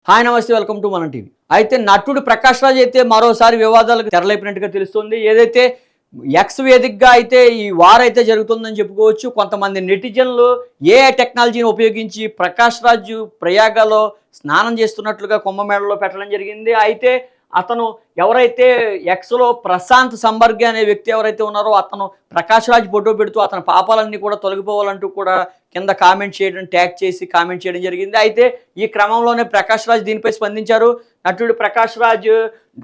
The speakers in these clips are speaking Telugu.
హాయ్ నమస్తే వెల్కమ్ టు మన టీవీ. అయితే నటుడు ప్రకాష్ రాజ్ అయితే మరోసారి వివాదాలకు తెరలేపినట్టుగా తెలుస్తుంది. ఏదైతే ఎక్స్ వేదికగా అయితే ఈ వార్ అయితే జరుగుతుందని చెప్పుకోవచ్చు. కొంతమంది నెటిజన్లు ఏఐ టెక్నాలజీని ఉపయోగించి ప్రకాష్ రాజ్ ప్రయాగలో స్నానం చేస్తున్నట్లుగా కుంభమేళలో పెట్టడం జరిగింది. అయితే అతను ఎవరైతే ఎక్స్లో ప్రశాంత్ సంబర్గి అనే వ్యక్తి ఎవరైతే ఉన్నారో అతను ప్రకాష్ రాజ్ ఫోటో పెడుతూ అతని పాపాలన్నీ కూడా తొలగిపోవాలంటూ కూడా కింద కామెంట్ చేయడం, ట్యాగ్ చేసి కామెంట్ చేయడం జరిగింది. అయితే ఈ క్రమంలోనే ప్రకాష్ రాజ్ దీనిపై స్పందించారు. నటుడు ప్రకాష్ రాజ్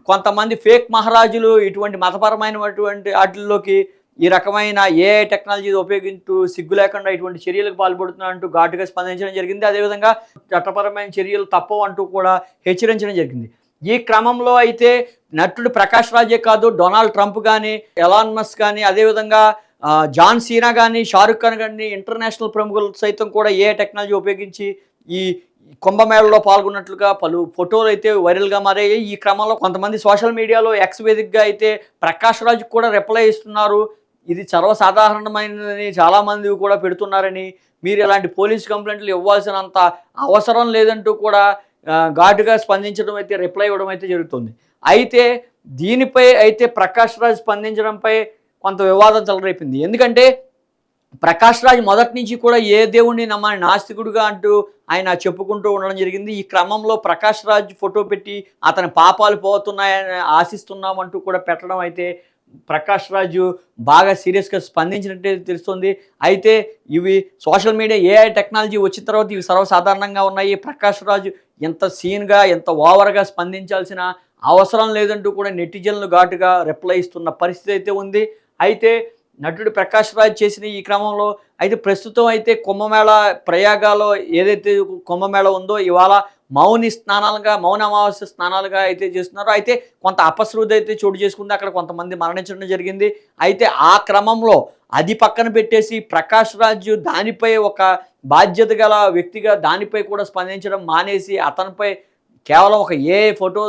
కొంతమంది ఫేక్ మహారాజులు ఇటువంటి మతపరమైనటువంటి వాటిల్లోకి ఈ రకమైన ఏఐ టెక్నాలజీ ఉపయోగిస్తూ సిగ్గు లేకుండా ఇటువంటి చర్యలకు పాల్పడుతున్నారంటూ ఘాటుగా స్పందించడం జరిగింది. అదేవిధంగా చట్టపరమైన చర్యలు తప్పవు అంటూ కూడా హెచ్చరించడం జరిగింది. ఈ క్రమంలో అయితే నటుడు ప్రకాష్ రాజే కాదు, డొనాల్డ్ ట్రంప్ కానీ, ఎలాన్ మస్క్ కానీ, అదేవిధంగా జాన్ సీనా కానీ, షారుఖ్ ఖాన్ కానీ, ఇంటర్నేషనల్ ప్రముఖులు సైతం కూడా ఏ టెక్నాలజీ ఉపయోగించి ఈ కుంభమేళలో పాల్గొన్నట్లుగా పలు ఫోటోలు అయితే వైరల్గా మారాయి. ఈ క్రమంలో కొంతమంది సోషల్ మీడియాలో ఎక్స్ వేదికగా అయితే ప్రకాష్ రాజ్ కూడా రిప్లై ఇస్తున్నారు. ఇది సర్వసాధారణమైనదని చాలామంది కూడా పెడుతున్నారని, మీరు ఇలాంటి పోలీస్ కంప్లైంట్లు ఇవ్వాల్సినంత అవసరం లేదంటూ కూడా ఘాటుగా స్పందించడం అయితే రిప్లై ఇవ్వడం అయితే జరుగుతుంది. అయితే దీనిపై అయితే ప్రకాష్ రాజ్ స్పందించడంపై కొంత వివాదం చెలరేపింది. ఎందుకంటే ప్రకాష్ రాజ్ మొదటి నుంచి కూడా ఏ దేవుణ్ణి నమ్మని నాస్తికుడుగా అంటూ ఆయన చెప్పుకుంటూ ఉండడం జరిగింది. ఈ క్రమంలో ప్రకాష్ రాజ్ ఫోటో పెట్టి అతని పాపాలు పోతున్నాయని ఆశిస్తున్నామంటూ కూడా పెట్టడం అయితే ప్రకాష్ రాజు బాగా సీరియస్గా స్పందించినట్టే తెలుస్తుంది. అయితే ఇవి సోషల్ మీడియా ఏఐ టెక్నాలజీ వచ్చిన తర్వాత ఇవి సర్వసాధారణంగా ఉన్నాయి. ప్రకాష్ రాజు ఎంత సీన్గా ఎంత ఓవర్గా స్పందించాల్సిన అవసరం లేదంటూ కూడా నెటిజన్లు ఘాటుగా రిప్లై ఇస్తున్న పరిస్థితి అయితే ఉంది. అయితే నటుడు ప్రకాష్ రాజ్ చేసిన ఈ క్రమంలో అయితే ప్రస్తుతం అయితే కుంభమేళ ప్రయాగాలో ఏదైతే కుంభమేళ ఉందో ఇవాళ మౌన అమావాస్య స్నానాలుగా అయితే చేస్తున్నారు. అయితే కొంత అపశృతి అయితే చోటు చేసుకుంది. అక్కడ కొంతమంది మరణించడం జరిగింది. అయితే ఆ క్రమంలో అది పక్కన పెట్టేసి ప్రకాష్ రాజ్ దానిపై ఒక బాధ్యత గల వ్యక్తిగా దానిపై కూడా స్పందించడం మానేసి అతనిపై కేవలం ఒక ఫోటో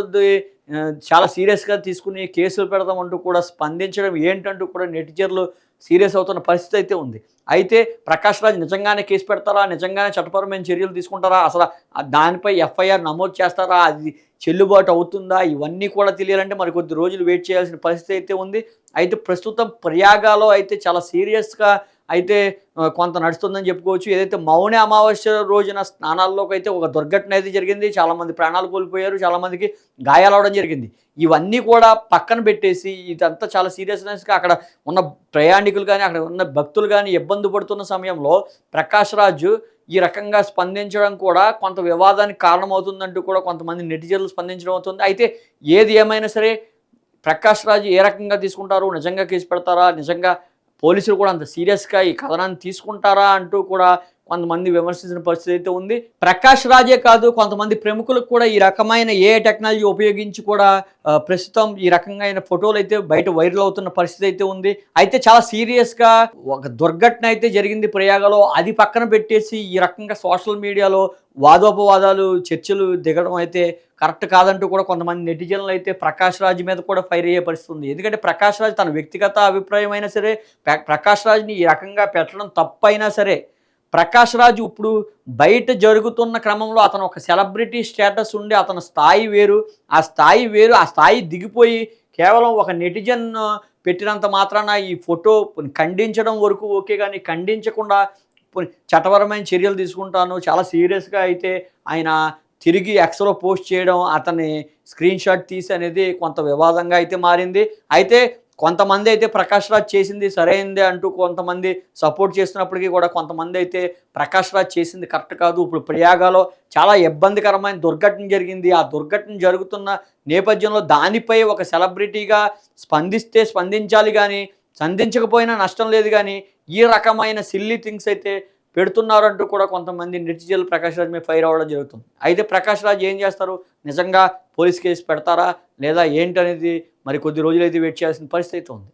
చాలా సీరియస్గా తీసుకుని కేసులు పెడదామంటూ కూడా స్పందించడం ఏంటంటూ కూడా నెటిజన్లు సీరియస్ అవుతున్న పరిస్థితి అయితే ఉంది. అయితే ప్రకాష్ రాజ్ నిజంగానే కేసు పెడతారా, నిజంగానే చట్టపరమైన చర్యలు తీసుకుంటారా, అసలు దానిపై ఎఫ్ఐఆర్ నమోదు చేస్తారా, అది చెల్లుబాటు అవుతుందా, ఇవన్నీ కూడా తెలియాలంటే మరి కొద్ది రోజులు వెయిట్ చేయాల్సిన పరిస్థితి అయితే ఉంది. అయితే ప్రస్తుతం ప్రయాగాలో అయితే చాలా సీరియస్గా అయితే కొంత నడుస్తుందని చెప్పుకోవచ్చు. ఏదైతే మౌన అమావాస్య రోజున స్నానాల్లోకి అయితే ఒక దుర్ఘటన అయితే జరిగింది. చాలామంది ప్రాణాలు కోల్పోయారు, చాలామందికి గాయాలవడం జరిగింది. ఇవన్నీ కూడా పక్కన పెట్టేసి ఇదంతా చాలా సీరియస్నెస్గా అక్కడ ఉన్న ప్రయాణికులు కానీ అక్కడ ఉన్న భక్తులు కానీ ఇబ్బంది పడుతున్న సమయంలో ప్రకాష్ రాజు ఈ రకంగా స్పందించడం కూడా కొంత వివాదానికి కారణమవుతుందంటూ కూడా కొంతమంది నెటిజన్లు స్పందించడం అవుతుంది. అయితే ఏది ఏమైనా సరే ప్రకాష్ రాజు ఏ రకంగా తీసుకుంటారు, నిజంగా కేసు పెడతారా, నిజంగా పోలీసులు కూడా అంత సీరియస్గా ఈ కథనాన్ని తీసుకుంటారా అంటూ కూడా కొంతమంది విమర్శించిన పరిస్థితి అయితే ఉంది. ప్రకాష్ రాజే కాదు, కొంతమంది ప్రముఖులకు కూడా ఈ రకమైన ఏఐ టెక్నాలజీ ఉపయోగించి కూడా ప్రస్తుతం ఈ రకమైన ఫోటోలు అయితే బయట వైరల్ అవుతున్న పరిస్థితి అయితే ఉంది. అయితే చాలా సీరియస్గా ఒక దుర్ఘటన అయితే జరిగింది ప్రయాగలో. అది పక్కన పెట్టేసి ఈ రకంగా సోషల్ మీడియాలో వాదోపవాదాలు చర్చలు దిగడం అయితే కరెక్ట్ కాదంటూ కూడా కొంతమంది నెటిజన్లు అయితే ప్రకాష్ రాజ్ మీద కూడా ఫైర్ అయ్యే పరిస్థితి ఉంది. ఎందుకంటే ప్రకాష్ రాజ్ తన వ్యక్తిగత అభిప్రాయం అయినా సరే, ప్రకాష్ రాజ్ని ఈ రకంగా పెట్టడం తప్పైనా సరే, ప్రకాష్ రాజ్ ఇప్పుడు బయట జరుగుతున్న క్రమంలో అతను ఒక సెలబ్రిటీ స్టేటస్ ఉండి అతని స్థాయి వేరు, ఆ స్థాయి దిగిపోయి కేవలం ఒక నెటిజన్ పెట్టినంత మాత్రాన ఈ ఫోటో ఖండించడం వరకు ఓకే, కానీ ఖండించకుండా చట్టపరమైన చర్యలు తీసుకుంటాను చాలా సీరియస్గా అయితే ఆయన తిరిగి ఎక్స్లో పోస్ట్ చేయడం, అతని స్క్రీన్ షాట్ తీసి అనేది కొంత వివాదంగా అయితే మారింది. అయితే కొంతమంది అయితే ప్రకాష్ రాజ్ చేసింది సరైందే అంటూ కొంతమంది సపోర్ట్ చేస్తున్నప్పటికీ కూడా కొంతమంది అయితే ప్రకాష్ రాజ్ చేసింది కరెక్ట్ కాదు, ఇప్పుడు ప్రయాగాలో చాలా ఇబ్బందికరమైన దుర్ఘటన జరిగింది, ఆ దుర్ఘటన జరుగుతున్న నేపథ్యంలో దానిపై ఒక సెలబ్రిటీగా స్పందించాలి కానీ స్పందించకపోయినా నష్టం లేదు, కానీ ఈ రకమైన సిల్లీ థింగ్స్ అయితే పెడుతున్నారంటూ కూడా కొంతమంది నెటిజన్లు ప్రకాష్ రాజ్ మీద ఫైర్ అవ్వడం జరుగుతుంది. అయితే ప్రకాష్ రాజ్ ఏం చేస్తారు, నిజంగా పోలీస్ కేసు పెడతారా లేదా ఏంటనేది మరి కొద్ది రోజులైతే వెయిట్ చేయాల్సిన పరిస్థితి ఉంది.